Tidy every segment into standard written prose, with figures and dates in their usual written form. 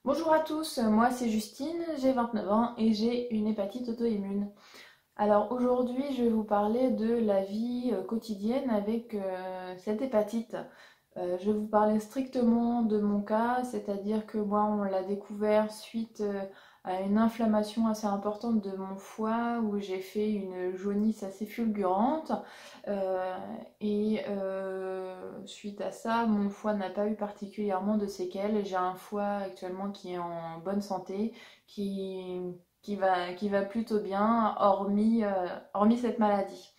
Bonjour à tous, moi c'est Justine, j'ai 29 ans et j'ai une hépatite auto-immune. Alors aujourd'hui je vais vous parler de la vie quotidienne avec cette hépatite. Je vais vous parler strictement de mon cas, c'est-à-dire que moi on l'a découvert suite à une inflammation assez importante de mon foie où j'ai fait une jaunisse assez fulgurante. Euh, Suite à ça, mon foie n'a pas eu particulièrement de séquelles. J'ai un foie actuellement qui est en bonne santé, qui, qui va plutôt bien, hormis cette maladie.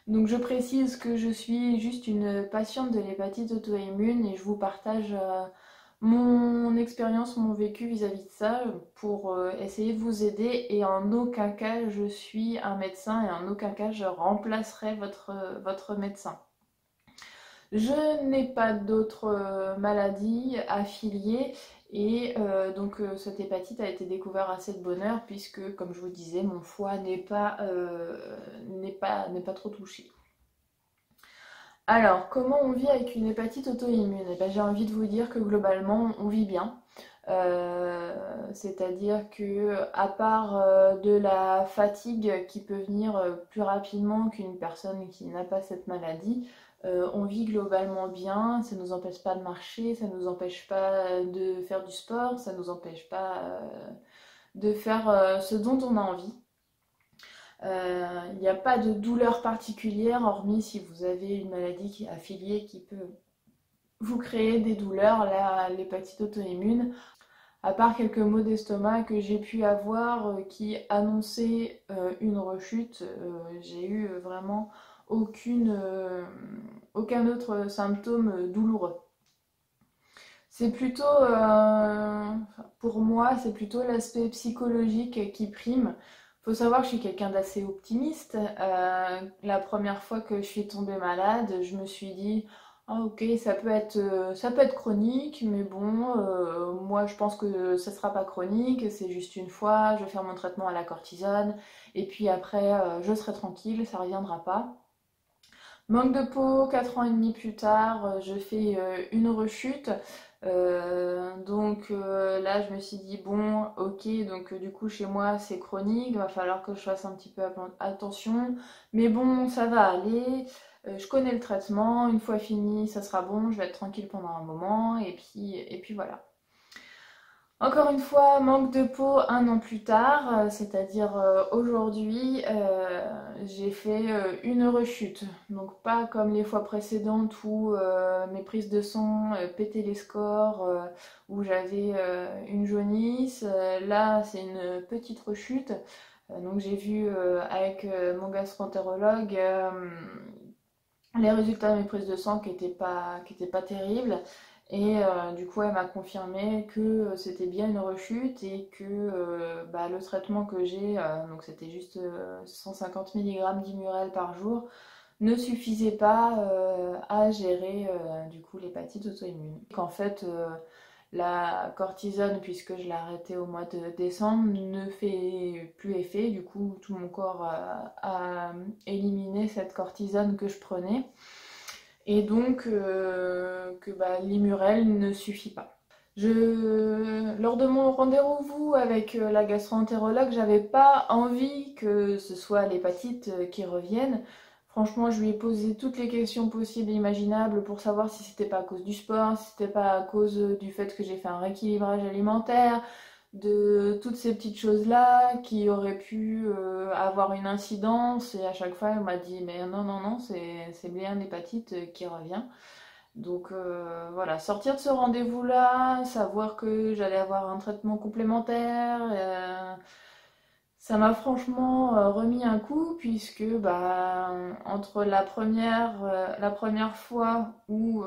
Donc je précise que je suis juste une patiente de l'hépatite auto-immune et je vous partage mon expérience, mon vécu vis-à-vis de ça pour essayer de vous aider et en aucun cas je suis un médecin et en aucun cas je remplacerai votre médecin. Je n'ai pas d'autres maladies affiliées et cette hépatite a été découverte assez de bonne heure puisque, comme je vous disais, mon foie n'est pas trop touché. Alors, comment on vit avec une hépatite auto-immune? Eh ben, j'ai envie de vous dire que globalement, on vit bien. C'est-à-dire que, à part de la fatigue qui peut venir plus rapidement qu'une personne qui n'a pas cette maladie, on vit globalement bien. Ça ne nous empêche pas de marcher, ça ne nous empêche pas de faire du sport, ça ne nous empêche pas de faire ce dont on a envie. Il n'y a pas de douleur particulière, hormis si vous avez une maladie affiliée qui peut vous créer des douleurs, l'hépatite auto-immune. À part quelques maux d'estomac que j'ai pu avoir qui annonçaient une rechute, j'ai eu vraiment aucun autre symptôme douloureux. C'est plutôt, pour moi, c'est plutôt l'aspect psychologique qui prime. Faut savoir que je suis quelqu'un d'assez optimiste. La première fois que je suis tombée malade, je me suis dit, ah ok, ça peut être chronique, mais bon, moi je pense que ça sera pas chronique, c'est juste une fois, je vais faire mon traitement à la cortisone, et puis après, je serai tranquille, ça reviendra pas. Manque de peau, 4 ans et demi plus tard, je fais une rechute. Là, je me suis dit, bon, ok, du coup, chez moi, c'est chronique, il va falloir que je fasse un petit peu attention. Mais bon, ça va aller. Je connais le traitement, une fois fini, ça sera bon, je vais être tranquille pendant un moment, et puis voilà. Encore une fois, manque de peau 1 an plus tard, c'est-à-dire aujourd'hui, j'ai fait une rechute. Donc pas comme les fois précédentes où mes prises de sang pétaient les scores, où j'avais une jaunisse. Là, c'est une petite rechute. Donc j'ai vu avec mon gastroentérologue les résultats de mes prises de sang qui étaient pas terribles. Et du coup, elle m'a confirmé que c'était bien une rechute et que le traitement que j'ai, donc c'était juste 150 mg d'Immurel par jour, ne suffisait pas à gérer du coup l'hépatite auto-immune. Qu'en fait, la cortisone, puisque je l'ai arrêtée au mois de décembre, ne fait plus effet. Du coup, tout mon corps a éliminé cette cortisone que je prenais. Et donc, l'Immurel ne suffit pas. Lors de mon rendez-vous avec la gastro-entérologue, j'avais pas envie que ce soit l'hépatite qui revienne. Franchement, je lui ai posé toutes les questions possibles et imaginables pour savoir si c'était pas à cause du sport, si c'était pas à cause du fait que j'ai fait un rééquilibrage alimentaire, de toutes ces petites choses-là qui auraient pu avoir une incidence. Et à chaque fois, elle m'a dit, mais non, non, non, c'est bien l'hépatite qui revient. Donc voilà, sortir de ce rendez-vous-là, savoir que j'allais avoir un traitement complémentaire, ça m'a franchement remis un coup puisque entre la première fois où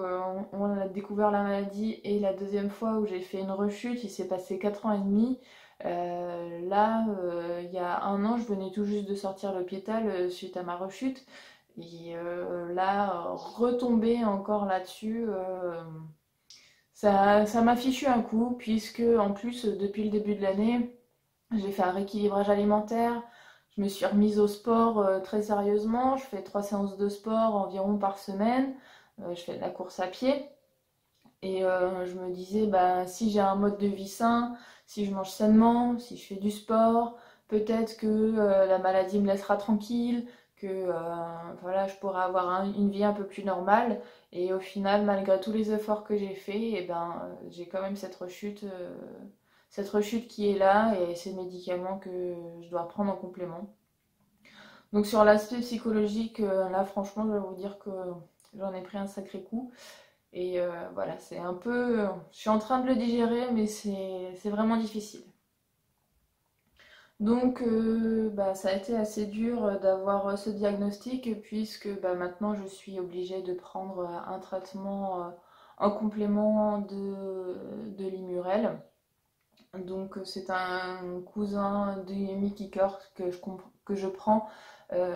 on a découvert la maladie et la deuxième fois où j'ai fait une rechute, il s'est passé 4 ans et demi. Il y a 1 an, je venais tout juste de sortir de l'hôpital suite à ma rechute. Et retomber encore là-dessus, ça m'a fichu un coup, puisque en plus, depuis le début de l'année, j'ai fait un rééquilibrage alimentaire. Je me suis remise au sport très sérieusement. Je fais 3 séances de sport environ par semaine. Je fais de la course à pied. Et je me disais, bah, si j'ai un mode de vie sain, si je mange sainement, si je fais du sport, peut-être que la maladie me laissera tranquille, que voilà, je pourrais avoir une vie un peu plus normale. Et au final, malgré tous les efforts que j'ai faits, eh ben, j'ai quand même cette rechute qui est là et ces médicaments que je dois prendre en complément. Donc sur l'aspect psychologique, là franchement, je vais vous dire que j'en ai pris un sacré coup. Et voilà, c'est un peu... Je suis en train de le digérer, mais c'est vraiment difficile. Donc bah, ça a été assez dur d'avoir ce diagnostic, puisque bah, maintenant je suis obligée de prendre un traitement en complément de l'Immurel. Donc c'est un cousin du Mykicort que je prends,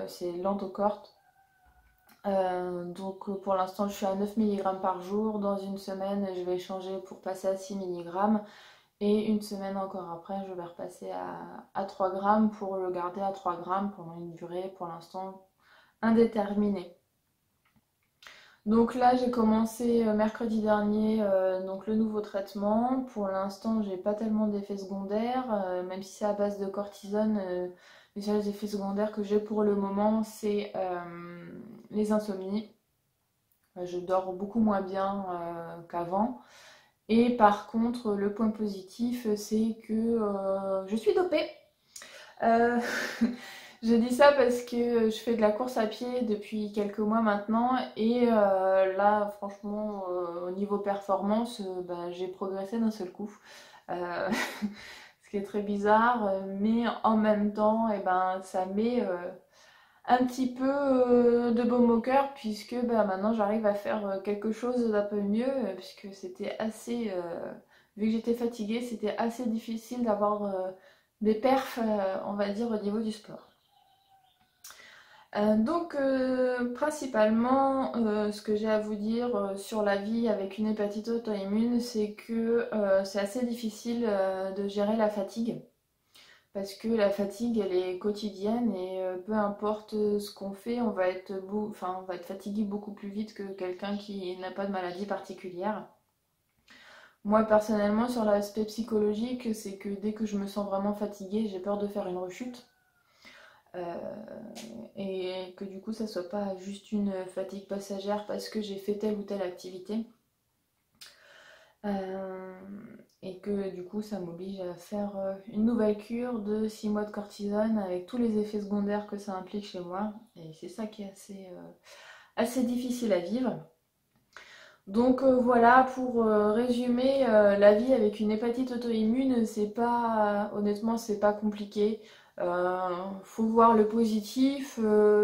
c'est l'Antocort. Donc pour l'instant je suis à 9 mg par jour. Dans une semaine je vais changer pour passer à 6 mg. Et une semaine encore après je vais repasser à 3 grammes pour le garder à 3 grammes pendant une durée pour l'instant indéterminée. Donc là j'ai commencé mercredi dernier donc le nouveau traitement. Pour l'instant j'ai pas tellement d'effets secondaires, même si c'est à base de cortisone. Les seuls effets secondaires que j'ai pour le moment c'est les insomnies. Je dors beaucoup moins bien qu'avant. Et par contre, le point positif, c'est que je suis dopée. Euh, je dis ça parce que je fais de la course à pied depuis quelques mois maintenant. Et là, franchement, au niveau performance, bah, j'ai progressé d'un seul coup. Euh, ce qui est très bizarre. Mais en même temps, eh ben, ça met un petit peu de baume au cœur puisque bah, maintenant j'arrive à faire quelque chose d'un peu mieux puisque c'était assez vu que j'étais fatiguée c'était assez difficile d'avoir des perfs on va dire au niveau du sport. Donc principalement ce que j'ai à vous dire sur la vie avec une hépatite auto-immune c'est que c'est assez difficile de gérer la fatigue. Parce que la fatigue, elle est quotidienne et peu importe ce qu'on fait, on va être fatigué beaucoup plus vite que quelqu'un qui n'a pas de maladie particulière. Moi, personnellement, sur l'aspect psychologique, c'est que dès que je me sens vraiment fatiguée, j'ai peur de faire une rechute. Et que du coup, ça soit pas juste une fatigue passagère parce que j'ai fait telle ou telle activité. Euh, et que du coup ça m'oblige à faire une nouvelle cure de 6 mois de cortisone avec tous les effets secondaires que ça implique chez moi. Et c'est ça qui est assez difficile à vivre. Donc voilà, pour résumer, la vie avec une hépatite auto-immune, c'est pas, honnêtement, c'est pas compliqué. Faut voir le positif,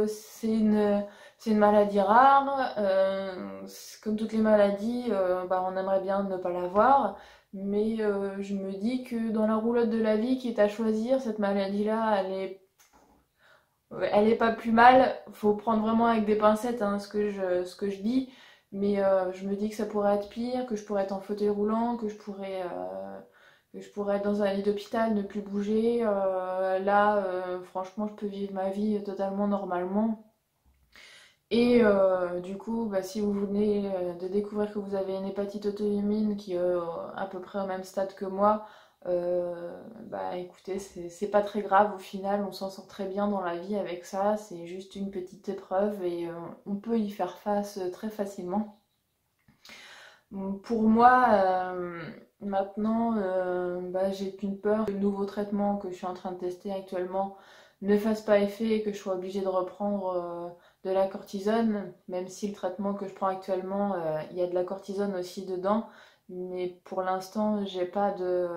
c'est une maladie rare. Comme toutes les maladies, bah, on aimerait bien ne pas l'avoir. Mais je me dis que dans la roulotte de la vie qui est à choisir, cette maladie-là, elle est pas plus mal. Faut prendre vraiment avec des pincettes hein, ce que je dis. Mais je me dis que ça pourrait être pire, que je pourrais être en fauteuil roulant, que je pourrais être dans un lit d'hôpital, ne plus bouger. Là, franchement, je peux vivre ma vie totalement normalement. Et du coup, bah, si vous venez de découvrir que vous avez une hépatite auto-immune qui est à peu près au même stade que moi, bah écoutez, c'est pas très grave au final, on s'en sort très bien dans la vie avec ça, c'est juste une petite épreuve et on peut y faire face très facilement. Pour moi, maintenant, bah, j'ai qu'une peur que le nouveau traitement que je suis en train de tester actuellement ne fasse pas effet et que je sois obligée de reprendre de la cortisone, même si le traitement que je prends actuellement, il y a de la cortisone aussi dedans. Mais pour l'instant, j'ai pas de.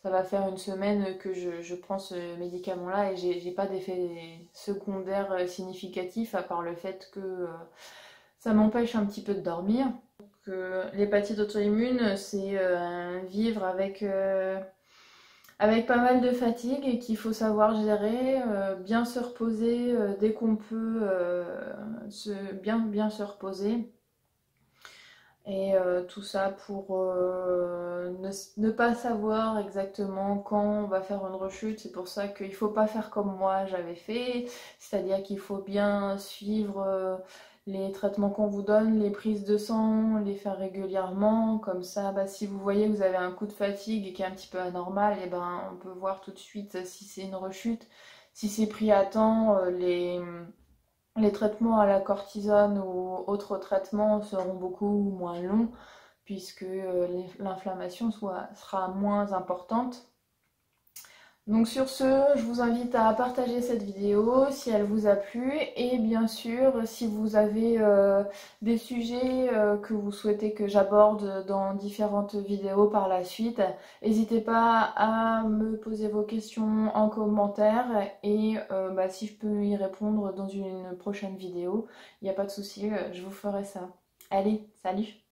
Ça va faire une semaine que je prends ce médicament-là et j'ai pas d'effet secondaire significatif à part le fait que ça m'empêche un petit peu de dormir. L'hépatite auto-immune, c'est vivre avec pas mal de fatigue et qu'il faut savoir gérer, bien se reposer dès qu'on peut, bien se reposer. Et tout ça pour ne pas savoir exactement quand on va faire une rechute. C'est pour ça qu'il ne faut pas faire comme moi j'avais fait, c'est-à-dire qu'il faut bien suivre les traitements qu'on vous donne, les prises de sang, les faire régulièrement. Comme ça, bah, si vous voyez que vous avez un coup de fatigue qui est un petit peu anormal, et ben, on peut voir tout de suite si c'est une rechute. Si c'est pris à temps, les traitements à la cortisone ou autres traitements seront beaucoup moins longs puisque l'inflammation sera moins importante. Donc sur ce, je vous invite à partager cette vidéo si elle vous a plu et bien sûr si vous avez des sujets que vous souhaitez que j'aborde dans différentes vidéos par la suite, n'hésitez pas à me poser vos questions en commentaire et bah, si je peux y répondre dans une prochaine vidéo, il n'y a pas de souci, je vous ferai ça. Allez, salut!